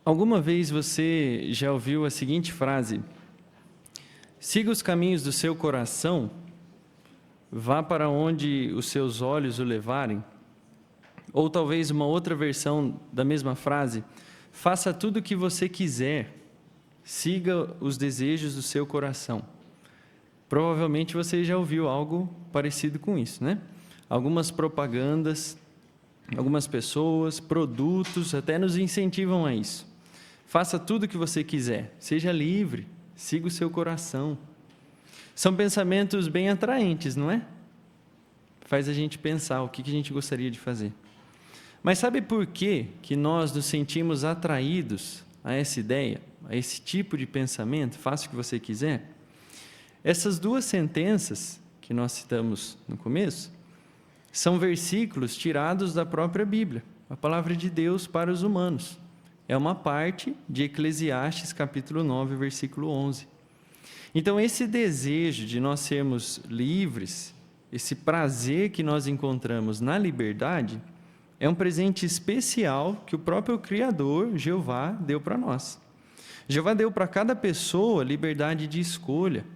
Alguma vez você já ouviu a seguinte frase: siga os caminhos do seu coração, vá para onde os seus olhos o levarem? Ou talvez uma outra versão da mesma frase: faça tudo o que você quiser, siga os desejos do seu coração. Provavelmente você já ouviu algo parecido com isso, né? Algumas propagandas, algumas pessoas, produtos até nos incentivam a isso. Faça tudo o que você quiser, seja livre, siga o seu coração. São pensamentos bem atraentes, não é? Faz a gente pensar o que a gente gostaria de fazer. Mas sabe por que nós nos sentimos atraídos a essa ideia, a esse tipo de pensamento? Faça o que você quiser. Essas duas sentenças que nós citamos no começo são versículos tirados da própria Bíblia, a palavra de Deus para os humanos. É uma parte de Eclesiastes, capítulo 9, versículo 11. Então, esse desejo de nós sermos livres, esse prazer que nós encontramos na liberdade, é um presente especial que o próprio Criador, Jeová, deu para nós. Jeová deu para cada pessoa liberdade de escolha.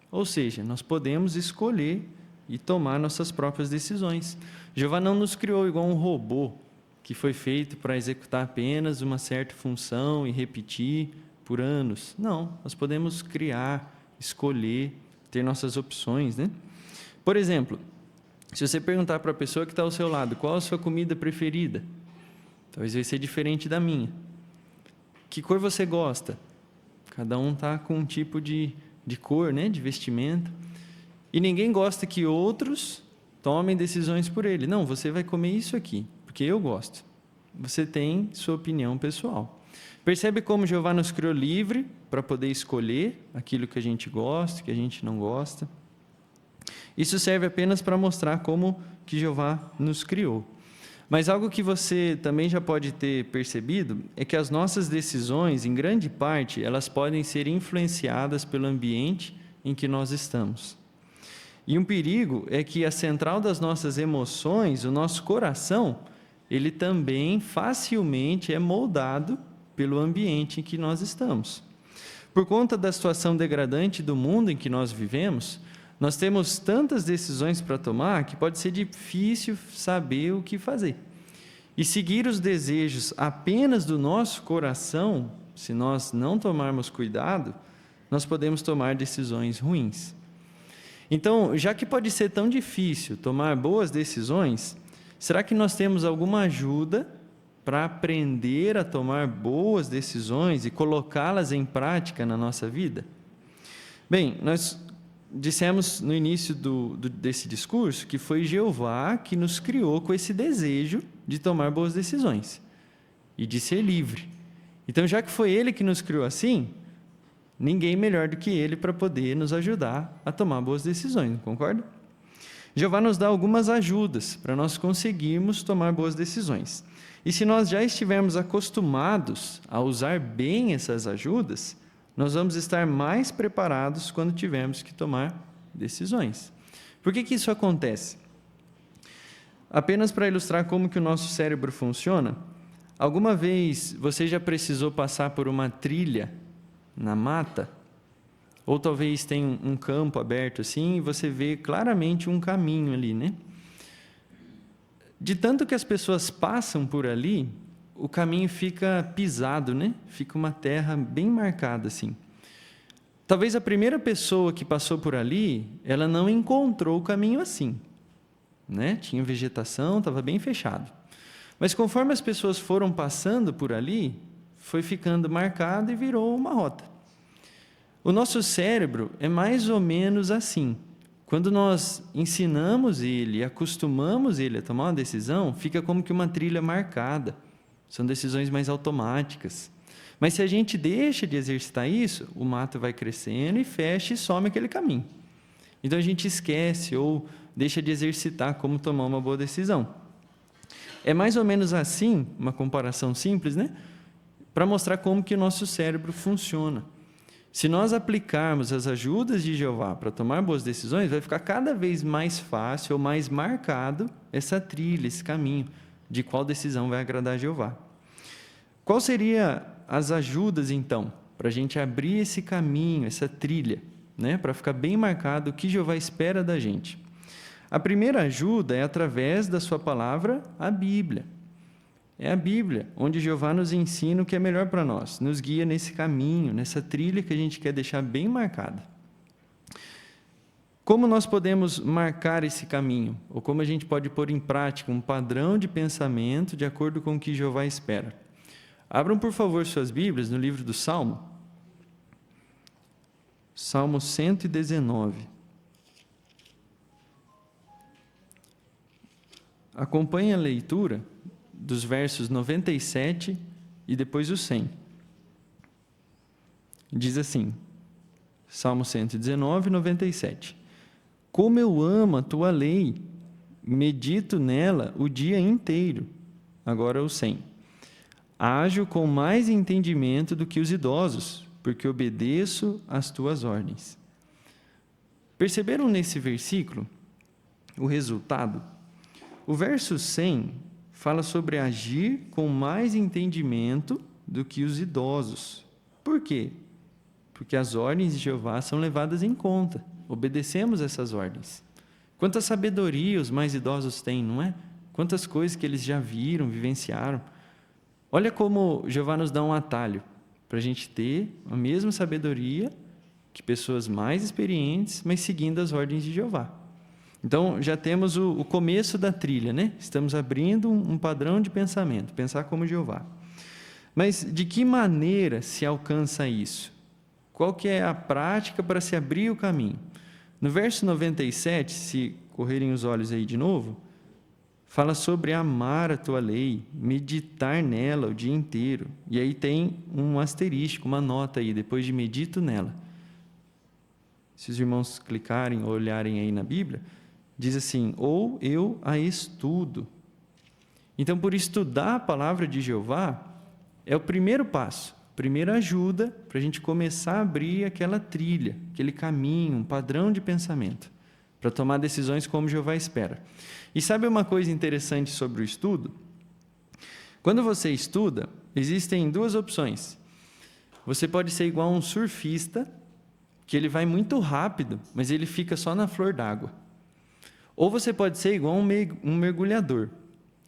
Ou seja, nós podemos escolher e tomar nossas próprias decisões. Jeová não nos criou igual um robô, que foi feito para executar apenas uma certa função e repetir por anos. Não, nós podemos criar, escolher, ter nossas opções, né? Por exemplo, se você perguntar para a pessoa que está ao seu lado, qual a sua comida preferida? Talvez vai ser diferente da minha. Que cor você gosta? Cada um está com um tipo de cor, né? De vestimenta. E ninguém gosta que outros tomem decisões por ele. Não, você vai comer isso aqui, porque eu gosto. Você tem sua opinião pessoal. Percebe como Jeová nos criou livre para poder escolher aquilo que a gente gosta, que a gente não gosta. Isso serve apenas para mostrar como que Jeová nos criou. Mas algo que você também já pode ter percebido é que as nossas decisões, em grande parte, elas podem ser influenciadas pelo ambiente em que nós estamos. E um perigo é que a central das nossas emoções, o nosso coração, ele também facilmente é moldado pelo ambiente em que nós estamos. Por conta da situação degradante do mundo em que nós vivemos, nós temos tantas decisões para tomar que pode ser difícil saber o que fazer. E seguir os desejos apenas do nosso coração, se nós não tomarmos cuidado, nós podemos tomar decisões ruins. Então, já que pode ser tão difícil tomar boas decisões, será que nós temos alguma ajuda para aprender a tomar boas decisões e colocá-las em prática na nossa vida? Bem, nós dissemos no início desse discurso que foi Jeová que nos criou com esse desejo de tomar boas decisões e de ser livre. Então, já que foi Ele que nos criou assim, ninguém melhor do que Ele para poder nos ajudar a tomar boas decisões, não concorda? Jeová nos dá algumas ajudas para nós conseguirmos tomar boas decisões. E se nós já estivermos acostumados a usar bem essas ajudas, nós vamos estar mais preparados quando tivermos que tomar decisões. Por que isso acontece? Apenas para ilustrar como que o nosso cérebro funciona, alguma vez você já precisou passar por uma trilha na mata? Ou talvez tenha um campo aberto assim e você vê claramente um caminho ali, né? De tanto que as pessoas passam por ali, o caminho fica pisado, né? Fica uma terra bem marcada assim. Talvez a primeira pessoa que passou por ali, ela não encontrou o caminho assim, né? Tinha vegetação, estava bem fechado. Mas conforme as pessoas foram passando por ali, foi ficando marcado e virou uma rota. O nosso cérebro é mais ou menos assim. Quando nós ensinamos ele, acostumamos ele a tomar uma decisão, fica como que uma trilha marcada. São decisões mais automáticas. Mas se a gente deixa de exercitar isso, o mato vai crescendo e fecha e some aquele caminho. Então a gente esquece ou deixa de exercitar como tomar uma boa decisão. É mais ou menos assim, uma comparação simples, né? Para mostrar como que o nosso cérebro funciona. Se nós aplicarmos as ajudas de Jeová para tomar boas decisões, vai ficar cada vez mais fácil ou mais marcado essa trilha, esse caminho de qual decisão vai agradar a Jeová. Qual seria as ajudas, então, para a gente abrir esse caminho, essa trilha, né? Para ficar bem marcado o que Jeová espera da gente. A primeira ajuda é através da sua palavra, a Bíblia. É a Bíblia, onde Jeová nos ensina o que é melhor para nós, nos guia nesse caminho, nessa trilha que a gente quer deixar bem marcada. Como nós podemos marcar esse caminho? Ou como a gente pode pôr em prática um padrão de pensamento de acordo com o que Jeová espera? Abram, por favor, suas Bíblias no livro do Salmo. Salmo 119. Acompanhe a leitura dos versos 97 e depois o 100. Diz assim, Salmo 119, 97. Como eu amo a tua lei, medito nela o dia inteiro. Agora o 100. Ajo com mais entendimento do que os idosos, porque obedeço às tuas ordens. Perceberam nesse versículo o resultado? O verso 100 fala sobre agir com mais entendimento do que os idosos. Por quê? Porque as ordens de Jeová são levadas em conta. Obedecemos essas ordens. Quanta sabedoria os mais idosos têm, não é? Quantas coisas que eles já viram, vivenciaram. Olha como Jeová nos dá um atalho para a gente ter a mesma sabedoria que pessoas mais experientes, mas seguindo as ordens de Jeová. Então, já temos o começo da trilha, né? Estamos abrindo um padrão de pensamento, pensar como Jeová. Mas de que maneira se alcança isso? Qual que é a prática para se abrir o caminho? No verso 97, se correrem os olhos aí de novo, fala sobre amar a tua lei, meditar nela o dia inteiro. E aí tem um asterisco, uma nota aí, depois de medito nela. Se os irmãos clicarem ou olharem aí na Bíblia, diz assim, ou eu a estudo. Então, por estudar a palavra de Jeová, é o primeiro passo, a primeira ajuda para a gente começar a abrir aquela trilha, aquele caminho, um padrão de pensamento, para tomar decisões como Jeová espera. E sabe uma coisa interessante sobre o estudo? Quando você estuda, existem duas opções. Você pode ser igual a um surfista, que ele vai muito rápido, mas ele fica só na flor d'água. Ou você pode ser igual a um mergulhador.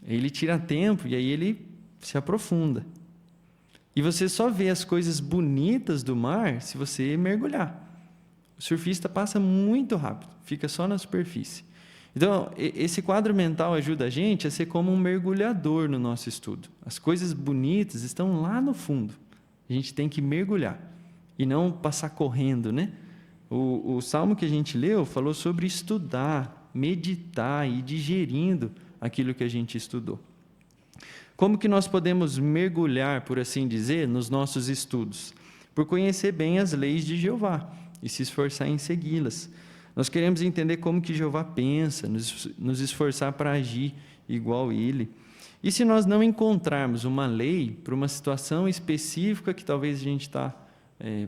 Ele tira tempo e aí ele se aprofunda. E você só vê as coisas bonitas do mar se você mergulhar. O surfista passa muito rápido, fica só na superfície. Então, esse quadro mental ajuda a gente a ser como um mergulhador no nosso estudo. As coisas bonitas estão lá no fundo. A gente tem que mergulhar e não passar correndo, né? O salmo que a gente leu falou sobre estudar, meditar e ir digerindo aquilo que a gente estudou. Como que nós podemos mergulhar, por assim dizer, nos nossos estudos? Por conhecer bem as leis de Jeová e se esforçar em segui-las. Nós queremos entender como que Jeová pensa, nos esforçar para agir igual a Ele. E se nós não encontrarmos uma lei para uma situação específica que talvez a gente está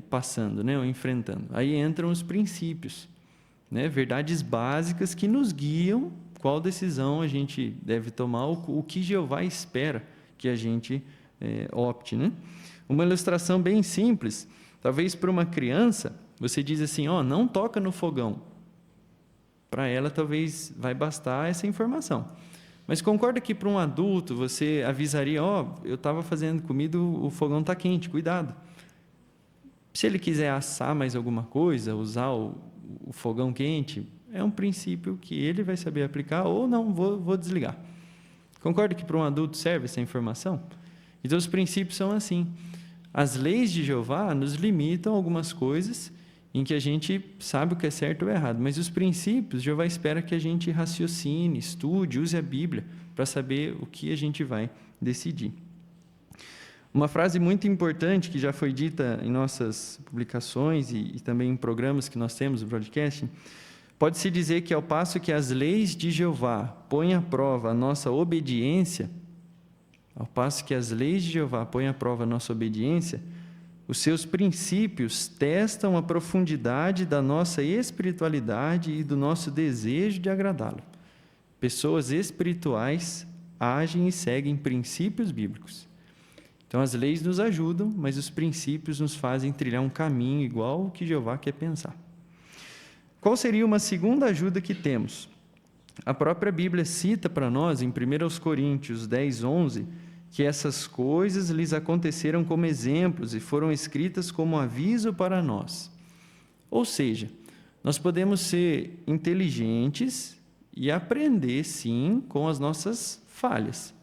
passando, né, ou enfrentando, aí entram os princípios, né, verdades básicas que nos guiam qual decisão a gente deve tomar, o que Jeová espera que a gente opte, né? Uma ilustração bem simples, talvez para uma criança, você diz assim, não toca no fogão. Para ela, talvez, vai bastar essa informação. Mas concorda que para um adulto, você avisaria, eu estava fazendo comida, o fogão está quente, cuidado. Se ele quiser assar mais alguma coisa, usar o fogão quente, é um princípio que ele vai saber aplicar, ou não, vou desligar. Concorda que para um adulto serve essa informação? Então, os princípios são assim. As leis de Jeová nos limitam a algumas coisas em que a gente sabe o que é certo ou errado, mas os princípios, Jeová espera que a gente raciocine, estude, use a Bíblia para saber o que a gente vai decidir. Uma frase muito importante que já foi dita em nossas publicações e também em programas que nós temos no broadcast, pode-se dizer que ao passo que as leis de Jeová põem à prova a nossa obediência, os seus princípios testam a profundidade da nossa espiritualidade e do nosso desejo de agradá-lo. Pessoas espirituais agem e seguem princípios bíblicos. Então, as leis nos ajudam, mas os princípios nos fazem trilhar um caminho igual o que Jeová quer pensar. Qual seria uma segunda ajuda que temos? A própria Bíblia cita para nós, em 1 Coríntios 10, 11, que essas coisas lhes aconteceram como exemplos e foram escritas como aviso para nós. Ou seja, nós podemos ser inteligentes e aprender, sim, com as nossas falhas.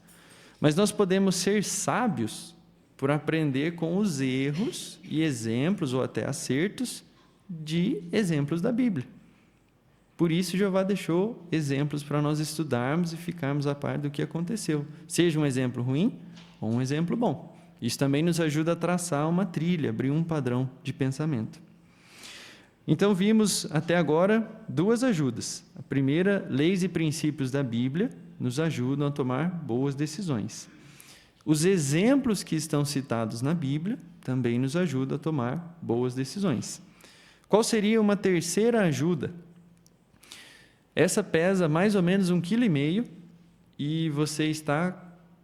Mas nós podemos ser sábios por aprender com os erros e exemplos, ou até acertos, de exemplos da Bíblia. Por isso, Jeová deixou exemplos para nós estudarmos e ficarmos a par do que aconteceu. Seja um exemplo ruim ou um exemplo bom. Isso também nos ajuda a traçar uma trilha, abrir um padrão de pensamento. Então, vimos até agora duas ajudas. A primeira, leis e princípios da Bíblia nos ajudam a tomar boas decisões. Os exemplos que estão citados na Bíblia também nos ajudam a tomar boas decisões. Qual seria uma terceira ajuda? Essa pesa mais ou menos 1,5 kg e você está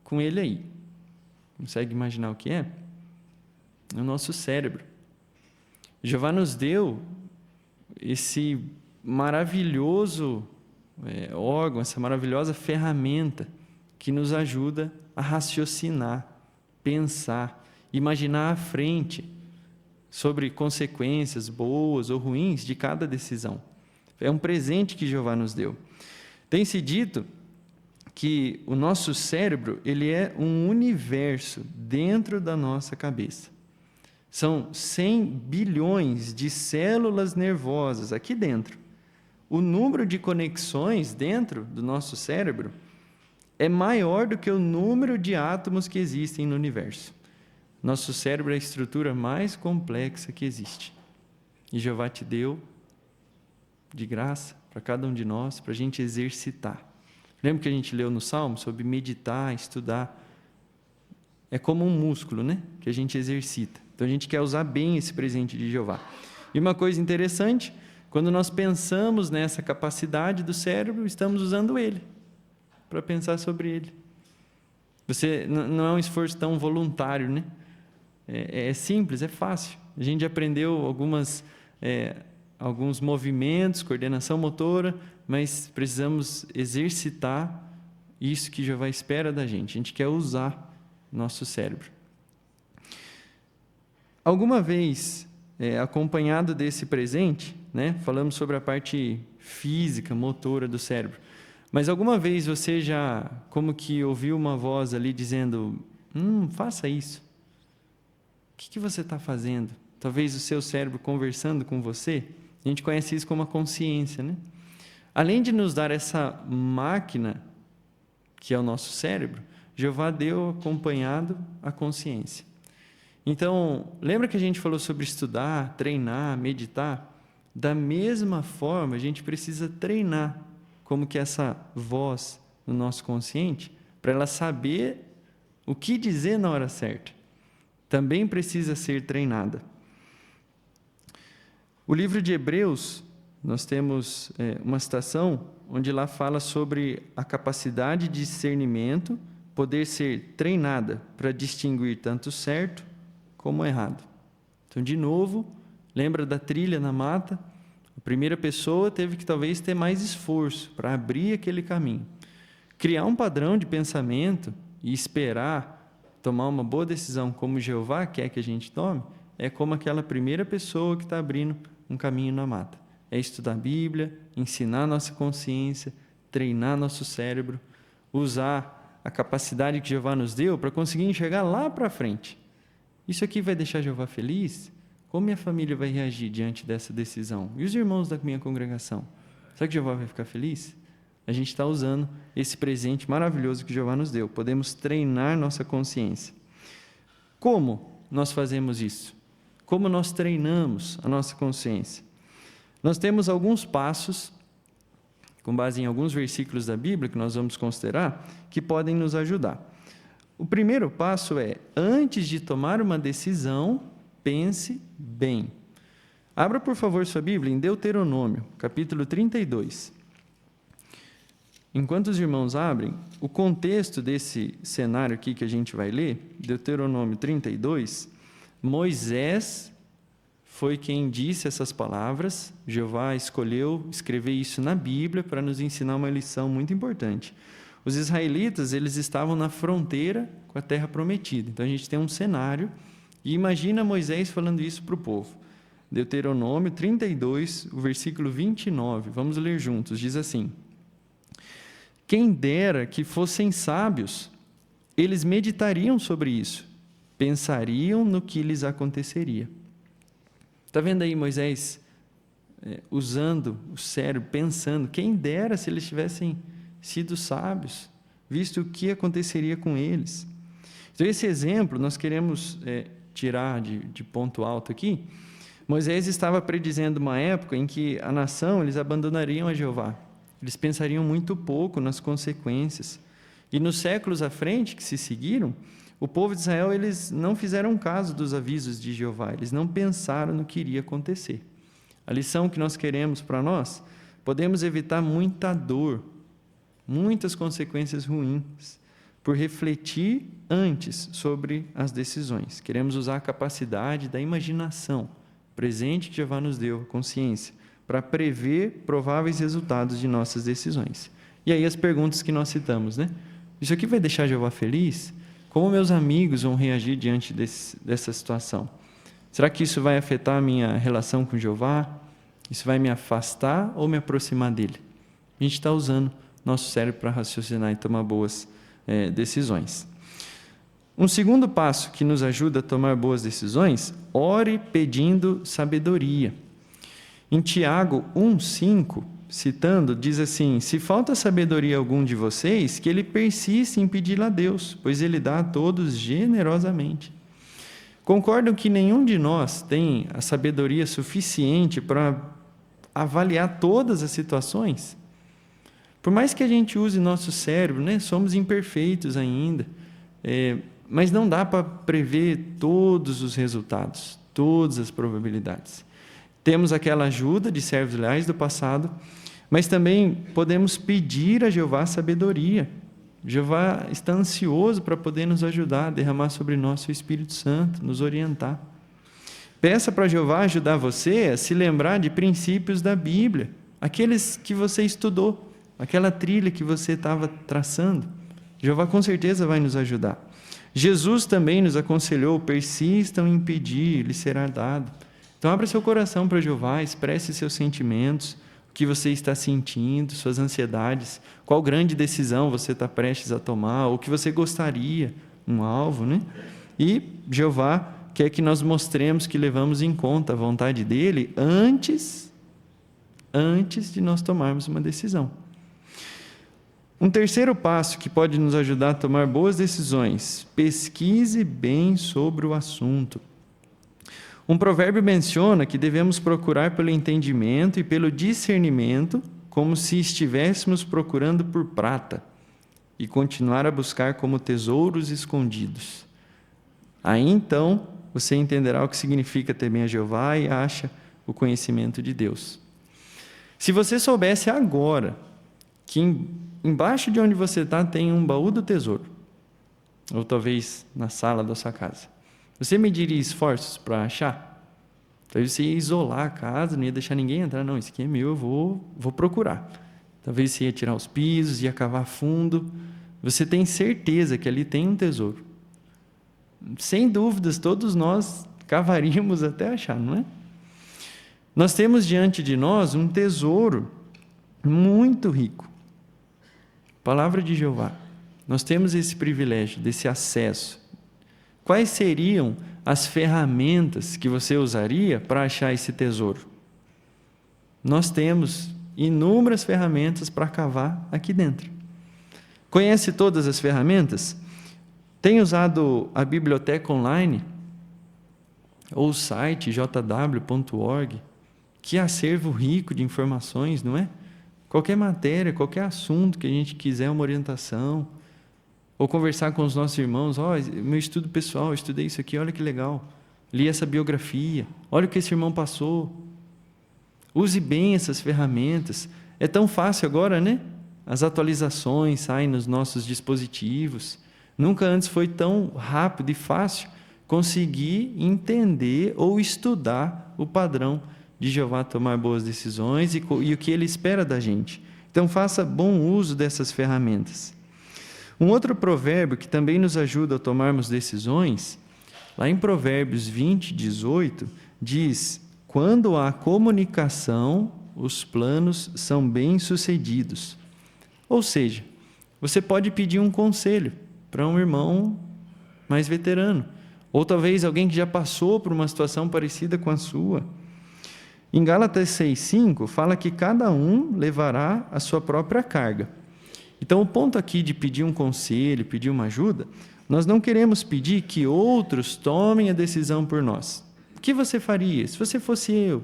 com ele aí. Consegue imaginar o que é? É o nosso cérebro. Jeová nos deu esse maravilhoso órgão, essa maravilhosa ferramenta que nos ajuda a raciocinar, pensar, imaginar à frente sobre consequências boas ou ruins de cada decisão. É um presente que Jeová nos deu. Tem-se dito que o nosso cérebro ele é um universo dentro da nossa cabeça. São 100 bilhões de células nervosas aqui dentro. O número de conexões dentro do nosso cérebro é maior do que o número de átomos que existem no universo. Nosso cérebro é a estrutura mais complexa que existe. E Jeová te deu de graça para cada um de nós, para a gente exercitar. Lembra que a gente leu no Salmo sobre meditar, estudar? É como um músculo, né? Que a gente exercita. Então a gente quer usar bem esse presente de Jeová. E uma coisa interessante, quando nós pensamos nessa capacidade do cérebro, estamos usando ele para pensar sobre ele. Não é um esforço tão voluntário, né? É simples, é fácil. A gente aprendeu alguns movimentos, coordenação motora, mas precisamos exercitar isso que Jeová espera da gente. A gente quer usar nosso cérebro. Alguma vez, acompanhado desse presente, né, falamos sobre a parte física, motora do cérebro, mas alguma vez você já, como que ouviu uma voz ali dizendo, faça isso. O que você está fazendo? Talvez o seu cérebro conversando com você. A gente conhece isso como a consciência, né? Além de nos dar essa máquina, que é o nosso cérebro, Jeová deu acompanhado a consciência. Então, lembra que a gente falou sobre estudar, treinar, meditar? Da mesma forma, a gente precisa treinar como que essa voz no nosso consciente, para ela saber o que dizer na hora certa. Também precisa ser treinada. O livro de Hebreus, nós temos uma citação onde lá fala sobre a capacidade de discernimento poder ser treinada para distinguir tanto certo como errado. Então, de novo, lembra da trilha na mata? A primeira pessoa teve que talvez ter mais esforço para abrir aquele caminho. Criar um padrão de pensamento e esperar tomar uma boa decisão como Jeová quer que a gente tome, é como aquela primeira pessoa que está abrindo um caminho na mata. É estudar a Bíblia, ensinar nossa consciência, treinar nosso cérebro, usar a capacidade que Jeová nos deu para conseguir enxergar lá para frente. Isso aqui vai deixar Jeová feliz? Como minha família vai reagir diante dessa decisão? E os irmãos da minha congregação? Será que Jeová vai ficar feliz? A gente está usando esse presente maravilhoso que Jeová nos deu. Podemos treinar nossa consciência. Como nós fazemos isso? Como nós treinamos a nossa consciência? Nós temos alguns passos, com base em alguns versículos da Bíblia, que nós vamos considerar, que podem nos ajudar. O primeiro passo é, antes de tomar uma decisão, pense bem. Abra, por favor, sua Bíblia em Deuteronômio, capítulo 32. enquanto os irmãos abrem, o contexto desse cenário aqui que a gente vai ler, Deuteronômio 32, Moisés foi quem disse essas palavras. Jeová escolheu escrever isso na Bíblia para nos ensinar uma lição muito importante. Os israelitas, eles estavam na fronteira com a terra prometida. Então, a gente tem um cenário, e imagina Moisés falando isso para o povo. Deuteronômio 32, o versículo 29, vamos ler juntos, diz assim: quem dera que fossem sábios, eles meditariam sobre isso, pensariam no que lhes aconteceria. Está vendo aí Moisés usando o cérebro, pensando, quem dera se eles tivessem sido sábios, visto o que aconteceria com eles. Então, esse exemplo nós queremos tirar de ponto alto aqui. Moisés estava predizendo uma época em que a nação, eles abandonariam a Jeová. Eles pensariam muito pouco nas consequências. E nos séculos à frente que se seguiram, o povo de Israel, eles não fizeram caso dos avisos de Jeová, eles não pensaram no que iria acontecer. A lição que nós queremos para nós, podemos evitar muita dor, muitas consequências ruins, por refletir antes sobre as decisões. Queremos usar a capacidade da imaginação, presente que Jeová nos deu, a consciência, para prever prováveis resultados de nossas decisões. E aí as perguntas que nós citamos, né? Isso aqui vai deixar Jeová feliz? Como meus amigos vão reagir diante dessa situação? Será que isso vai afetar a minha relação com Jeová? Isso vai me afastar ou me aproximar dele? A gente está usando nosso cérebro para raciocinar e tomar boas decisões. Um segundo passo que nos ajuda a tomar boas decisões, ore pedindo sabedoria. Em Tiago 1,5, citando, diz assim: se falta sabedoria a algum de vocês, que ele persista em pedi-la a Deus, pois ele dá a todos generosamente. Concordam que nenhum de nós tem a sabedoria suficiente para avaliar todas as situações? Por mais que a gente use nosso cérebro, né, somos imperfeitos ainda, mas não dá para prever todos os resultados, todas as probabilidades. Temos aquela ajuda de servos leais do passado, mas também podemos pedir a Jeová sabedoria. Jeová está ansioso para poder nos ajudar, derramar sobre nós o Espírito Santo, nos orientar. Peça para Jeová ajudar você a se lembrar de princípios da Bíblia, aqueles que você estudou, aquela trilha que você estava traçando. Jeová com certeza vai nos ajudar. Jesus também nos aconselhou: persistam em pedir, lhe será dado. Então, abra seu coração para Jeová, expresse seus sentimentos, o que você está sentindo, suas ansiedades, qual grande decisão você está prestes a tomar, ou o que você gostaria, um alvo, né? E Jeová quer que nós mostremos que levamos em conta a vontade dele antes de nós tomarmos uma decisão. Um terceiro passo que pode nos ajudar a tomar boas decisões: pesquise bem sobre o assunto. Um provérbio menciona que devemos procurar pelo entendimento e pelo discernimento, como se estivéssemos procurando por prata, e continuar a buscar como tesouros escondidos. Aí então você entenderá o que significa temer a Jeová e acha o conhecimento de Deus. Se você soubesse agora que embaixo de onde você está tem um baú do tesouro, ou talvez na sala da sua casa, você mediria esforços para achar? Talvez você ia isolar a casa, não ia deixar ninguém entrar. Não, isso aqui é meu, eu vou procurar. Talvez você ia tirar os pisos, ia cavar fundo. Você tem certeza que ali tem um tesouro. Sem dúvidas, todos nós cavaríamos até achar, não é? Nós temos diante de nós um tesouro muito rico. Palavra de Jeová. Nós temos esse privilégio, desse acesso. Quais seriam as ferramentas que você usaria para achar esse tesouro? Nós temos inúmeras ferramentas para cavar aqui dentro. Conhece todas as ferramentas? Tem usado a biblioteca online? Ou o site jw.org? Que acervo rico de informações, não é? Qualquer matéria, qualquer assunto que a gente quiser uma orientação, ou conversar com os nossos irmãos: meu estudo pessoal, eu estudei isso aqui, olha que legal, li essa biografia, olha o que esse irmão passou. Use bem essas ferramentas. É tão fácil agora, né? as atualizações saem nos nossos dispositivos. Nunca antes foi tão rápido e fácil conseguir entender ou estudar o padrão de Jeová tomar boas decisões e o que Ele espera da gente. Então, faça bom uso dessas ferramentas. Um outro provérbio que também nos ajuda a tomarmos decisões, lá em Provérbios 20, 18, diz: quando há comunicação, os planos são bem-sucedidos. Ou seja, você pode pedir um conselho para um irmão mais veterano, ou talvez alguém que já passou por uma situação parecida com a sua. Em Gálatas 6,5 fala que cada um levará a sua própria carga. Então, o ponto aqui de pedir um conselho, pedir uma ajuda, nós não queremos pedir que outros tomem a decisão por nós. O que você faria se você fosse eu?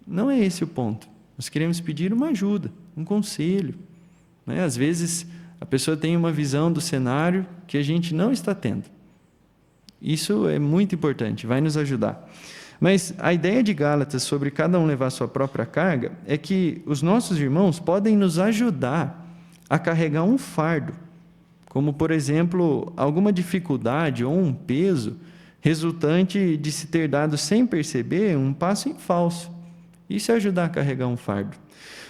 Não é esse o ponto. Nós queremos pedir uma ajuda, um conselho. Às vezes, a pessoa tem uma visão do cenário que a gente não está tendo. Isso é muito importante, vai nos ajudar. Mas a ideia de Gálatas sobre cada um levar a sua própria carga é que os nossos irmãos podem nos ajudar a carregar um fardo, como, por exemplo, alguma dificuldade ou um peso resultante de se ter dado sem perceber um passo em falso. Isso é ajudar a carregar um fardo.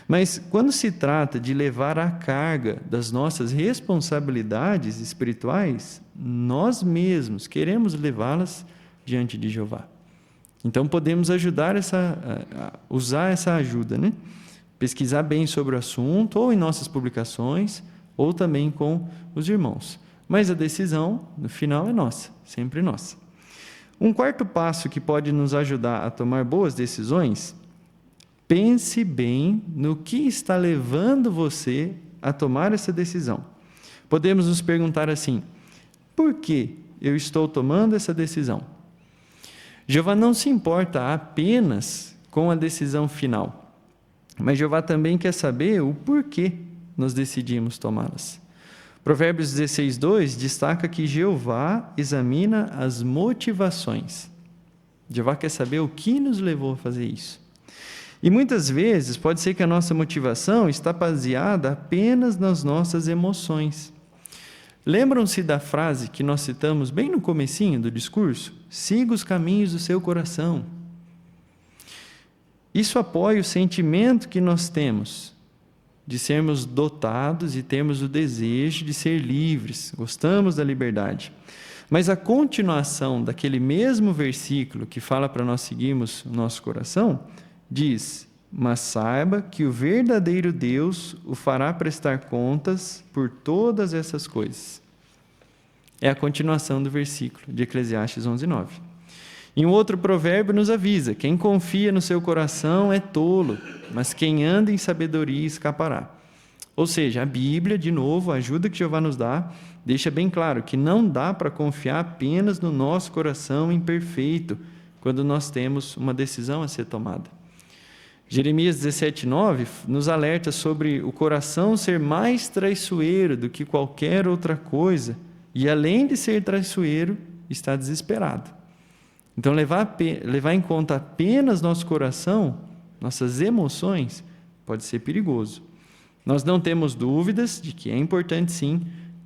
Mas quando se trata de levar a carga das nossas responsabilidades espirituais, nós mesmos queremos levá-las diante de Jeová. Então podemos ajudar usar essa ajuda, né? Pesquisar bem sobre o assunto, ou em nossas publicações, ou também com os irmãos. Mas a decisão, no final, é nossa, sempre nossa. Um quarto passo que pode nos ajudar a tomar boas decisões: pense bem no que está levando você a tomar essa decisão. Podemos nos perguntar assim: por que eu estou tomando essa decisão? Jeová não se importa apenas com a decisão final, mas Jeová também quer saber o porquê nós decidimos tomá-las. Provérbios 16:2 destaca que Jeová examina as motivações. Jeová quer saber o que nos levou a fazer isso. E muitas vezes pode ser que a nossa motivação está baseada apenas nas nossas emoções. Lembram-se da frase que nós citamos bem no comecinho do discurso? Siga os caminhos do seu coração. Isso apoia o sentimento que nós temos de sermos dotados e termos o desejo de ser livres, gostamos da liberdade. Mas a continuação daquele mesmo versículo que fala para nós seguirmos o nosso coração, diz: mas saiba que o verdadeiro Deus o fará prestar contas por todas essas coisas. É a continuação do versículo de Eclesiastes 11:9. E um outro provérbio nos avisa: quem confia no seu coração é tolo, mas quem anda em sabedoria escapará. Ou seja, a Bíblia, de novo, a ajuda que Jeová nos dá, deixa bem claro que não dá para confiar apenas no nosso coração imperfeito quando nós temos uma decisão a ser tomada. Jeremias 17:9 nos alerta sobre o coração ser mais traiçoeiro do que qualquer outra coisa, e além de ser traiçoeiro, está desesperado. Então, levar em conta apenas nosso coração, nossas emoções, pode ser perigoso. Nós não temos dúvidas de que é importante, sim,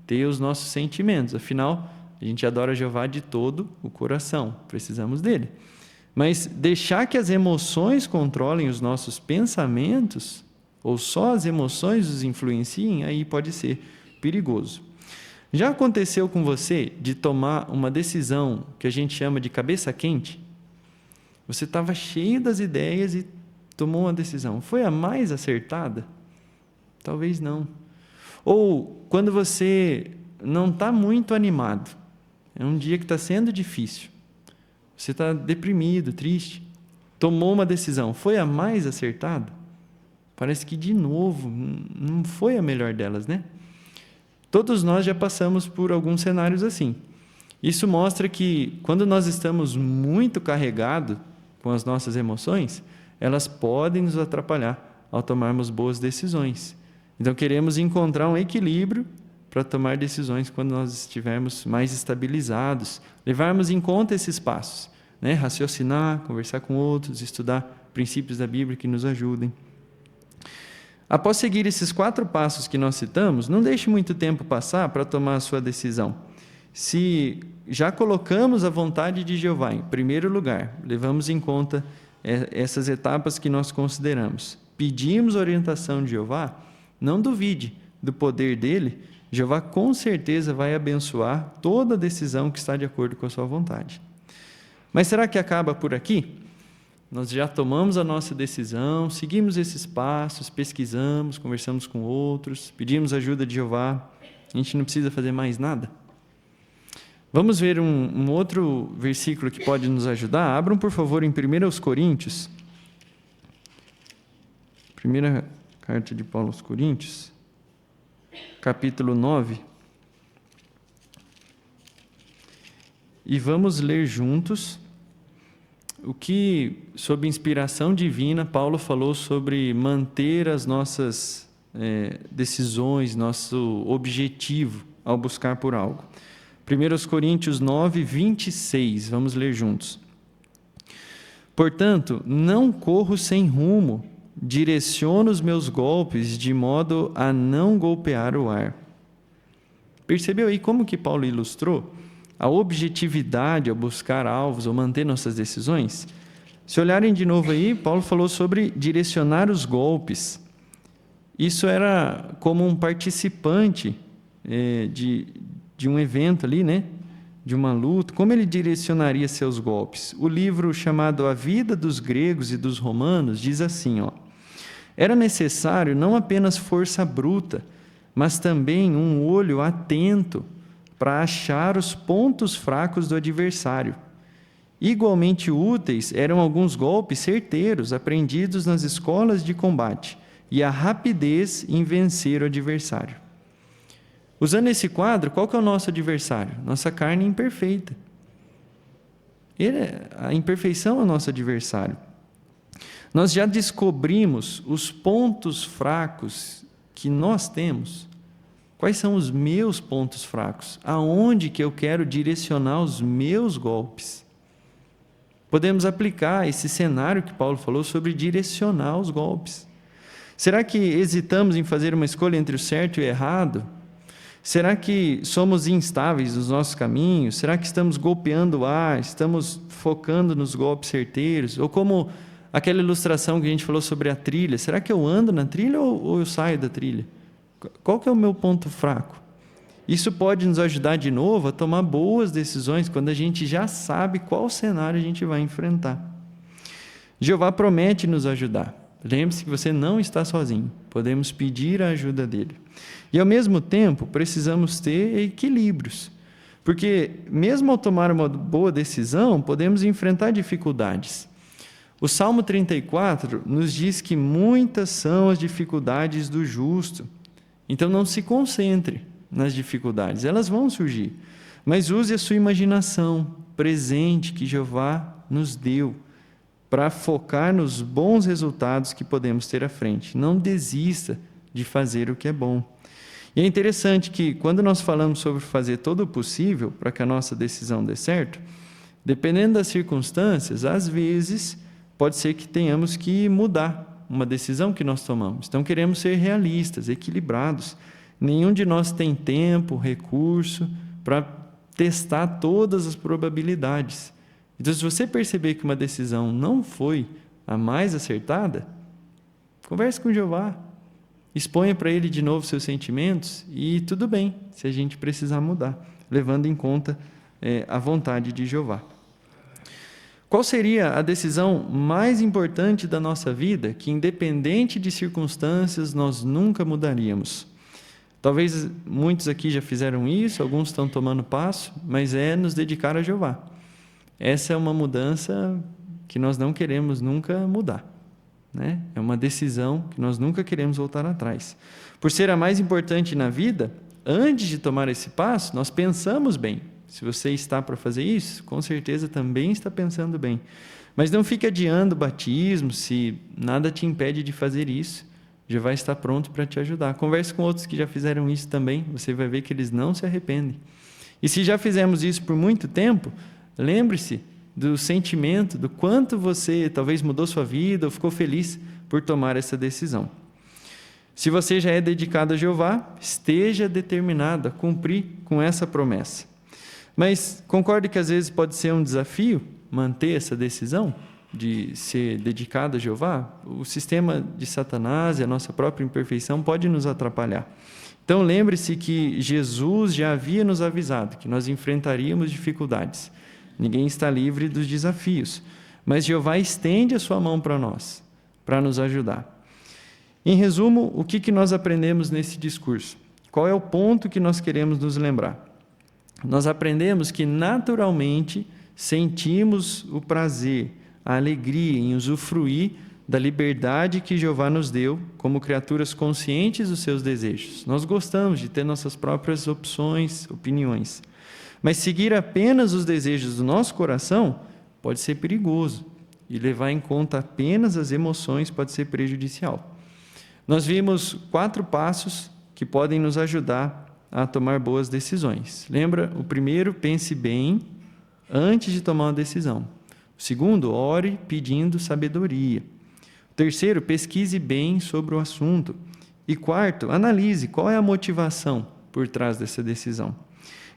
ter os nossos sentimentos. Afinal, a gente adora Jeová de todo o coração, precisamos dele. Mas deixar que as emoções controlem os nossos pensamentos, ou só as emoções os influenciem, aí pode ser perigoso. Já aconteceu com você de tomar uma decisão que a gente chama de cabeça quente? Você estava cheio das ideias e tomou uma decisão. Foi a mais acertada? Talvez não. Ou quando você não está muito animado, é um dia que está sendo difícil, você está deprimido, triste, tomou uma decisão. Foi a mais acertada? Parece que, de novo, não foi a melhor delas, né? Todos nós já passamos por alguns cenários assim. Isso mostra que, quando nós estamos muito carregados com as nossas emoções, elas podem nos atrapalhar ao tomarmos boas decisões. Então, queremos encontrar um equilíbrio para tomar decisões quando nós estivermos mais estabilizados, levarmos em conta esses passos, né? Raciocinar, conversar com outros, estudar princípios da Bíblia que nos ajudem. Após seguir esses 4 passos que nós citamos, não deixe muito tempo passar para tomar a sua decisão. Se já colocamos a vontade de Jeová em primeiro lugar, levamos em conta essas etapas que nós consideramos, pedimos orientação de Jeová, não duvide do poder dele, Jeová com certeza vai abençoar toda decisão que está de acordo com a sua vontade. Mas será que acaba por aqui? Nós já tomamos a nossa decisão, seguimos esses passos, pesquisamos, conversamos com outros, pedimos ajuda de Jeová, a gente não precisa fazer mais nada? Vamos ver um outro versículo que pode nos ajudar. Abram, por favor, em 1 Coríntios. Primeira carta de Paulo aos Coríntios, capítulo 9. E vamos ler juntos o que, sob inspiração divina, Paulo falou sobre manter as nossas decisões, nosso objetivo ao buscar por algo. 1 Coríntios 9, 26, vamos ler juntos. Portanto, não corro sem rumo, direciono os meus golpes de modo a não golpear o ar. Percebeu aí como que Paulo ilustrou a objetividade ao buscar alvos ou manter nossas decisões? Se olharem de novo aí, Paulo falou sobre direcionar os golpes. Isso era como um participante de um evento ali, né? De uma luta, como ele direcionaria seus golpes? O livro chamado A Vida dos Gregos e dos Romanos diz assim, era necessário não apenas força bruta, mas também um olho atento para achar os pontos fracos do adversário. Igualmente úteis eram alguns golpes certeiros aprendidos nas escolas de combate e a rapidez em vencer o adversário. Usando esse quadro, qual que é o nosso adversário? Nossa carne imperfeita. A imperfeição é o nosso adversário. Nós já descobrimos os pontos fracos que nós temos. Quais são os meus pontos fracos? Aonde que eu quero direcionar os meus golpes? Podemos aplicar esse cenário que Paulo falou sobre direcionar os golpes. Será que hesitamos em fazer uma escolha entre o certo e o errado? Será que somos instáveis nos nossos caminhos? Será que estamos golpeando o ar? Estamos focando nos golpes certeiros? Ou como aquela ilustração que a gente falou sobre a trilha, será que eu ando na trilha ou eu saio da trilha? Qual que é o meu ponto fraco? Isso pode nos ajudar de novo a tomar boas decisões quando a gente já sabe qual cenário a gente vai enfrentar. Jeová promete nos ajudar. Lembre-se que você não está sozinho. Podemos pedir a ajuda dele. E, ao mesmo tempo, precisamos ter equilíbrios. Porque, mesmo ao tomar uma boa decisão, podemos enfrentar dificuldades. O Salmo 34 nos diz que muitas são as dificuldades do justo. Então, não se concentre nas dificuldades. Elas vão surgir. Mas use a sua imaginação presente que Jeová nos deu para focar nos bons resultados que podemos ter à frente. Não desista de fazer o que é bom. E é interessante que, quando nós falamos sobre fazer todo o possível para que a nossa decisão dê certo, dependendo das circunstâncias, às vezes, pode ser que tenhamos que mudar uma decisão que nós tomamos. Então, queremos ser realistas, equilibrados. Nenhum de nós tem tempo, recurso para testar todas as probabilidades. Então, se você perceber que uma decisão não foi a mais acertada, converse com Jeová, exponha para ele de novo seus sentimentos e tudo bem, se a gente precisar mudar, levando em conta a vontade de Jeová. Qual seria a decisão mais importante da nossa vida que, independente de circunstâncias, nós nunca mudaríamos? Talvez muitos aqui já fizeram isso, alguns estão tomando passo, mas é nos dedicar a Jeová. Essa é uma mudança que nós não queremos nunca mudar, né? É uma decisão que nós nunca queremos voltar atrás. Por ser a mais importante na vida, antes de tomar esse passo, nós pensamos bem. Se você está para fazer isso, com certeza também está pensando bem. Mas não fique adiando o batismo, se nada te impede de fazer isso. Já vai estar pronto para te ajudar. Converse com outros que já fizeram isso também, você vai ver que eles não se arrependem. E se já fizemos isso por muito tempo, lembre-se do sentimento, do quanto você talvez mudou sua vida ou ficou feliz por tomar essa decisão. Se você já é dedicado a Jeová, esteja determinado a cumprir com essa promessa. Mas concorde que às vezes pode ser um desafio manter essa decisão de ser dedicado a Jeová? O sistema de Satanás e a nossa própria imperfeição pode nos atrapalhar. Então lembre-se que Jesus já havia nos avisado que nós enfrentaríamos dificuldades. Ninguém está livre dos desafios, mas Jeová estende a sua mão para nós, para nos ajudar. Em resumo, o que nós aprendemos nesse discurso? Qual é o ponto que nós queremos nos lembrar? Nós aprendemos que naturalmente sentimos o prazer, a alegria em usufruir da liberdade que Jeová nos deu como criaturas conscientes dos seus desejos. Nós gostamos de ter nossas próprias opções, opiniões. Mas seguir apenas os desejos do nosso coração pode ser perigoso, e levar em conta apenas as emoções pode ser prejudicial. Nós vimos 4 passos que podem nos ajudar a tomar boas decisões. Lembra? O primeiro, pense bem antes de tomar uma decisão. O segundo, ore pedindo sabedoria. O terceiro, pesquise bem sobre o assunto. E quarto, analise qual é a motivação por trás dessa decisão.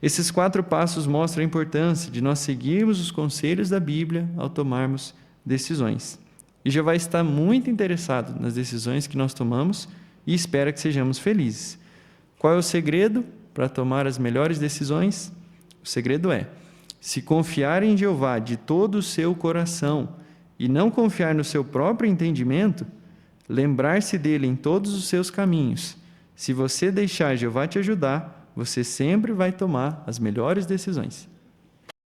Esses 4 passos mostram a importância de nós seguirmos os conselhos da Bíblia ao tomarmos decisões. E Jeová está muito interessado nas decisões que nós tomamos e espera que sejamos felizes. Qual é o segredo para tomar as melhores decisões? O segredo é: se confiar em Jeová de todo o seu coração e não confiar no seu próprio entendimento, lembrar-se dele em todos os seus caminhos. Se você deixar Jeová te ajudar, você sempre vai tomar as melhores decisões.